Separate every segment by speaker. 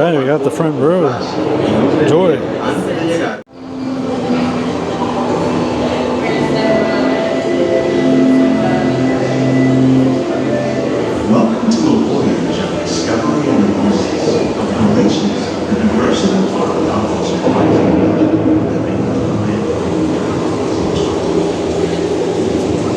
Speaker 1: right, we got the front row. Enjoy.
Speaker 2: Welcome to a voyage of discovery and emotions, of relations, the diversity of our surprising living on the land.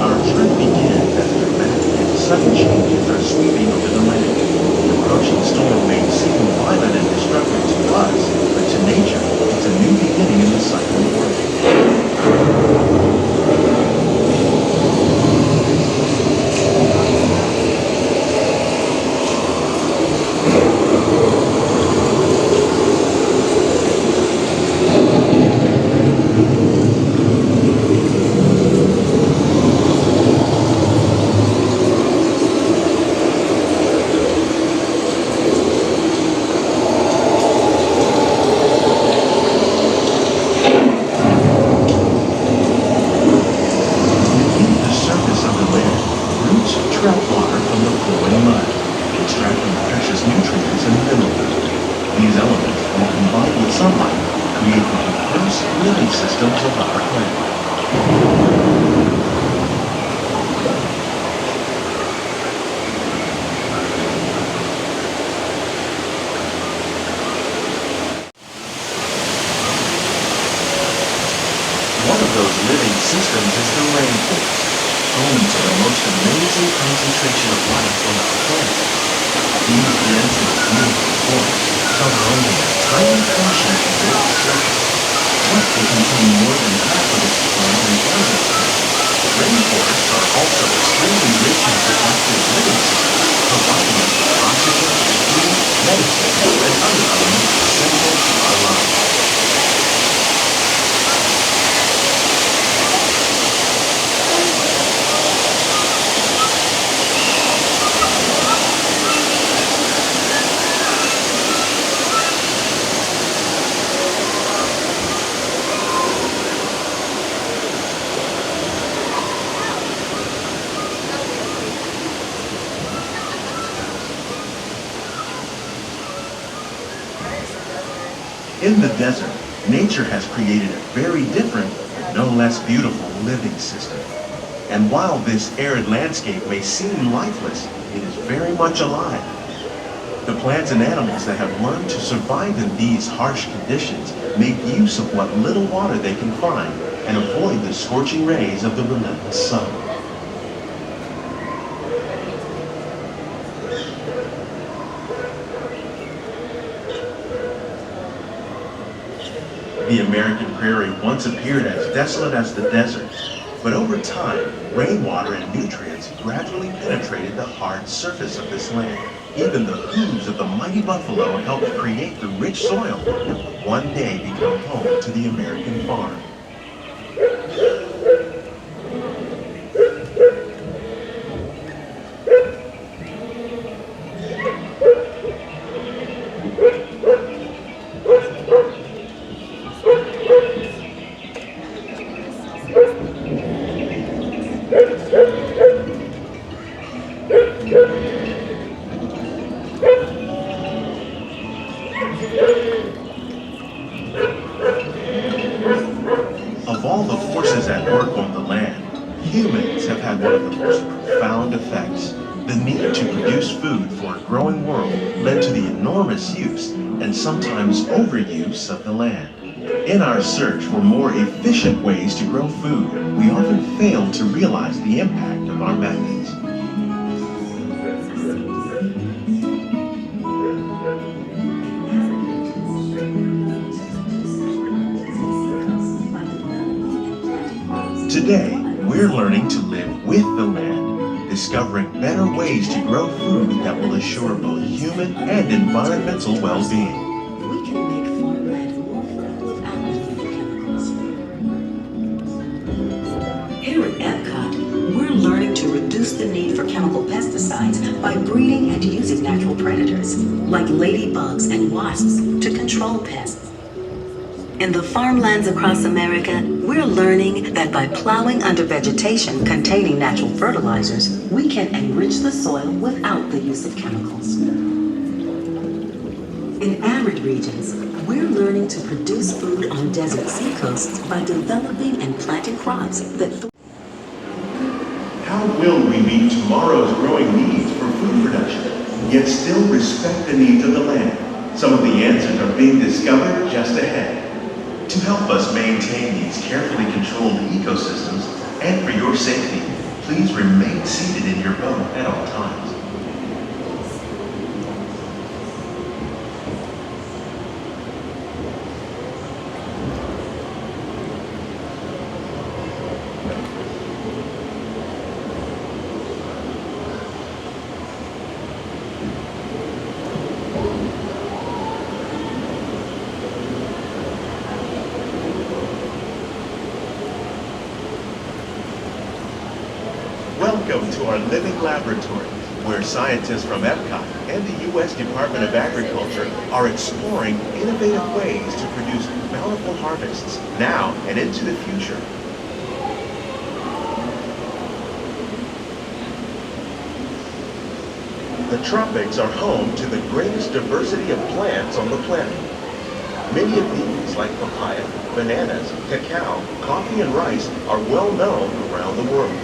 Speaker 2: Our trip begins as dramatic and sudden changes are sweeping over the land. The approaching storm may seem violent and destructive to us, but to nature, it's a new beginning in the cycle of work. One of those living systems is the rainforest, home to the most amazing concentration of life on our planet. These dense and beautiful forests cover only a tiny portion of the Earth's surface, but they contain more than half of its plant and animal life. Rainforests are also extremely rich in productive living systems, providing us with oxygen, food, medicine, and other elements essential to our lives. In the desert, nature has created a very different, but no less beautiful living system. And while this arid landscape may seem lifeless, it is very much alive. The plants and animals that have learned to survive in these harsh conditions make use of what little water they can find and avoid the scorching rays of the relentless sun. The American prairie once appeared as desolate as the desert, but over time, rainwater and nutrients gradually penetrated the hard surface of this land. Even the hooves of the mighty buffalo helped create the rich soil that would one day become home to the American farm. Of all the forces at work on the land, humans have had one of the most profound effects. The need to produce food for a growing world led to the enormous use and sometimes overuse of the land. In our search for more efficient ways to grow food, we often fail to realize the impact of our methods. Today, we're learning to live with the land, discovering better ways to grow food that will assure both human and environmental well-being.
Speaker 3: We can make farmland more fruitful without chemicals. Here at Epcot, we're learning to reduce the need for chemical pesticides by breeding and using natural predators, like ladybugs and wasps, to control pests. In the farmlands across America, we're learning that by plowing under vegetation containing natural fertilizers, we can enrich the soil without the use of chemicals. In arid regions, we're learning to produce food on desert seacoasts by developing and planting crops that
Speaker 4: How will we meet tomorrow's growing needs for food production, yet still respect the needs of the land? Some of the answers are being discovered just ahead. To help us maintain these carefully controlled ecosystems, and for your safety, please remain seated in your boat at all times. Welcome to our living laboratory, where scientists from Epcot and the U.S. Department of Agriculture are exploring innovative ways to produce bountiful harvests now and into the future. The tropics are home to the greatest diversity of plants on the planet. Many of these, like papaya, bananas, cacao, coffee, and rice, are well known around the world.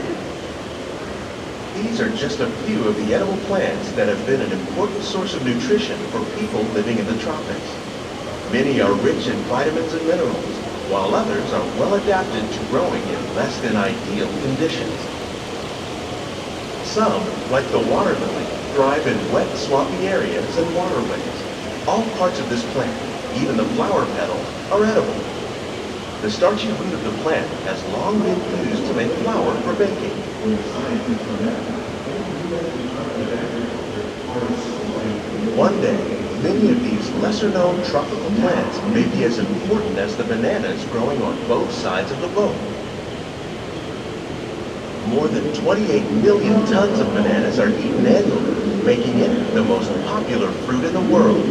Speaker 4: These are just a few of the edible plants that have been an important source of nutrition for people living in the tropics. Many are rich in vitamins and minerals, while others are well adapted to growing in less than ideal conditions. Some, like the water lily, thrive in wet, swampy areas and waterways. All parts of this plant, even the flower petals, are edible. The starchy root of the plant has long been used to make flour for baking. One day, many of these lesser-known tropical plants may be as important as the bananas growing on both sides of the boat. More than 28 million tons of bananas are eaten annually, making it the most popular fruit in the world.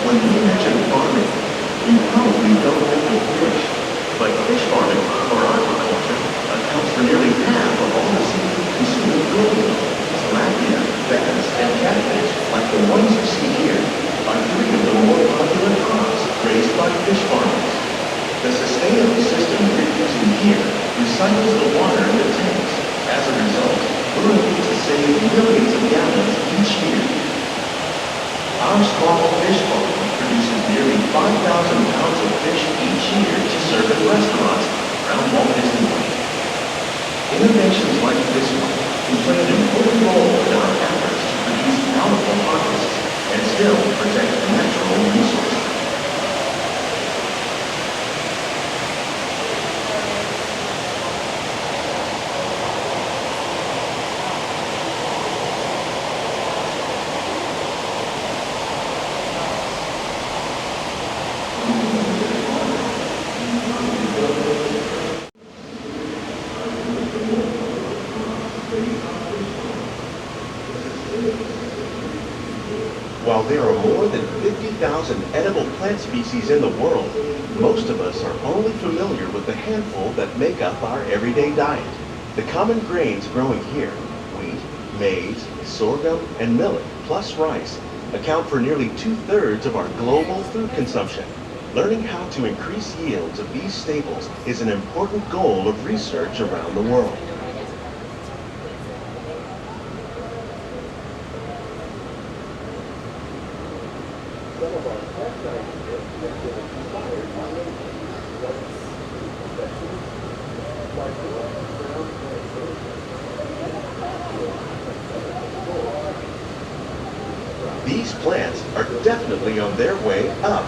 Speaker 4: When you mention farming, you probably don't think of fish, but fish farming, or aquaculture, accounts for nearly half of all the seafood consumed globally. Tilapia, bass, and catfish, like the ones you see here, are three of the more popular crops raised by fish farmers. The sustainable system we're using here recycles the water in the tanks. As a result, we're able to save millions of gallons each year. Our small fish farm produces nearly 5,000 pounds of fish each year to serve at restaurants around Walt Disney World. Innovations like this one can play an important role in our efforts to produce bountiful harvests and still protect natural resources. While there are more than 50,000 edible plant species in the world, most of us are only familiar with the handful that make up our everyday diet. The common grains growing here, wheat, maize, sorghum, and millet, plus rice, account for nearly 2/3 of our global food consumption. Learning how to increase yields of these staples is an important goal of research around the world. These plants are definitely on their way up.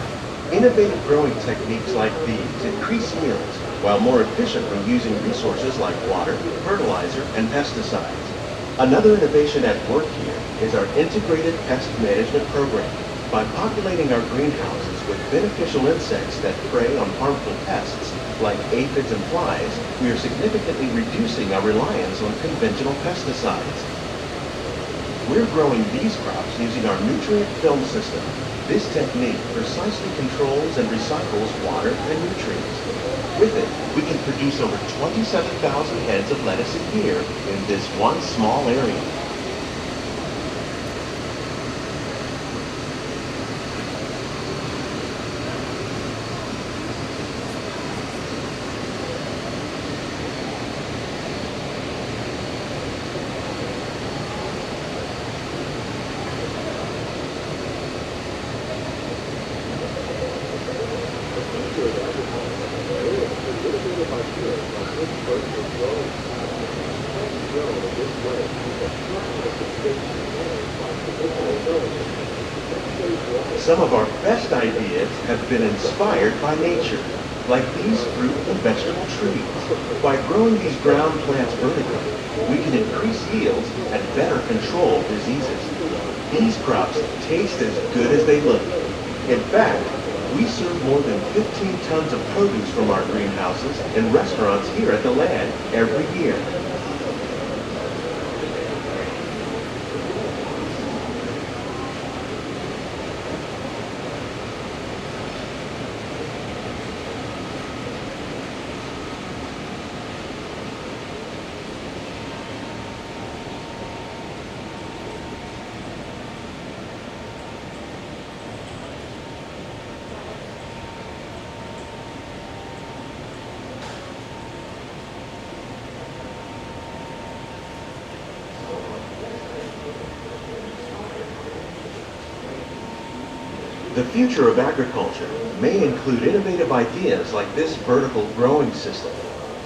Speaker 4: Innovative growing techniques like these increase yields while more efficiently using resources like water, fertilizer, and pesticides. Another innovation at work here is our integrated pest management program. By populating our greenhouses with beneficial insects that prey on harmful pests like aphids and flies, we are significantly reducing our reliance on conventional pesticides. We're growing these crops using our nutrient film system. This technique precisely controls and recycles water and nutrients. With it, we can produce over 27,000 heads of lettuce a year in this one small area. Some of our best ideas have been inspired by nature, like these fruit and vegetable trees. By growing these ground plants vertically, we can increase yields and better control diseases. These crops taste as good as they look. In fact, we serve more than 15 tons of produce from our greenhouses in restaurants here at the land every year. The future of agriculture may include innovative ideas like this vertical growing system.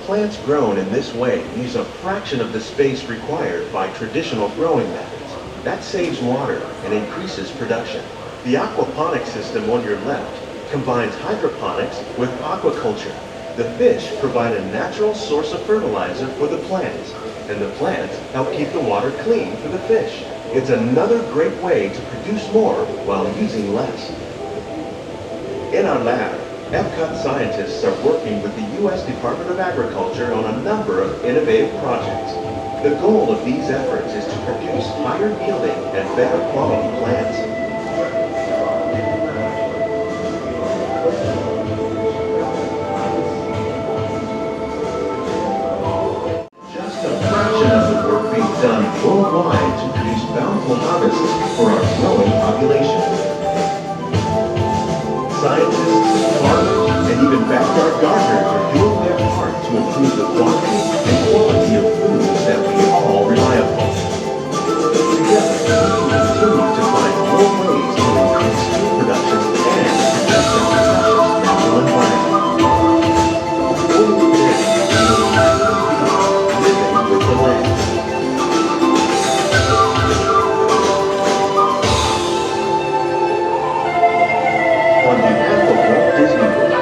Speaker 4: Plants grown in this way use a fraction of the space required by traditional growing methods. That saves water and increases production. The aquaponics system on your left combines hydroponics with aquaculture. The fish provide a natural source of fertilizer for the plants, and the plants help keep the water clean for the fish. It's another great way to produce more while using less. In our lab, Epcot scientists are working with the U.S. Department of Agriculture on a number of innovative projects. The goal of these efforts is to produce higher yielding and better quality plants. Just a fraction of the work being done worldwide to produce bountiful harvests for our growing population. Scientists, farmers, and even backyard gardeners are doing their part to improve the quantity and quality of foods that we all rely upon. Together, we can continue to find more ways to increase food production and protect our precious natural environment. Only then will we be living with the land. On behalf of Walt Disney World,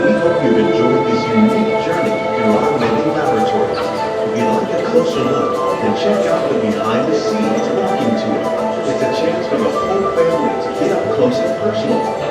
Speaker 4: we hope you've enjoyed this unique journey through our many laboratories. If you'd like a closer look, then check out the behind the scenes walking tour. It's a chance for the whole family to get up close and personal